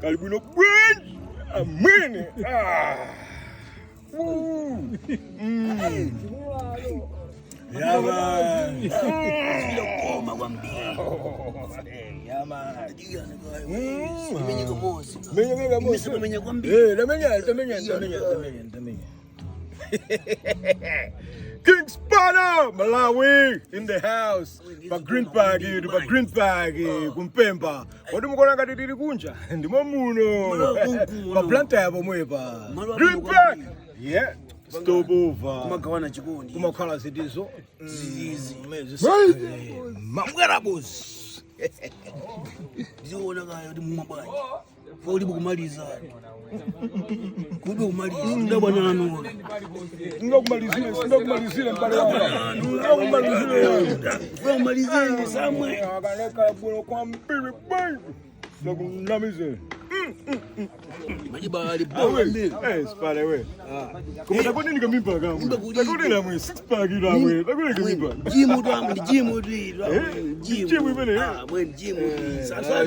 Karibu no brain. Amen. Yeah, man. King Spanner, Malawi in the house. Pa green bag, kumpemba. Wadi mukona ngati tiri kunja. Ndimo muno. Pa planta yabo mwepa. Green bag. Yeah. Stop over. Kumagawana chikondi. Kumakhala zidizo. Zizi. Mamgara boss. Ziona kayo ndi mumabanja. Fodi bukumaliza. Kube umaliza. Ndabana nanu. Ndakumalizile mbale wanga. Umalizeni samwe. Akaneka bwino kwa mbili boy. Ndakunamize. Majiba alibali. Spale we. Kumata kwa nini kamimba kama? Takuni na mwe 6 pack ila mwe. Takuni kamimba. Jimu ndo jimu ndo. Jimu ibele. Mwe jimu. Sasa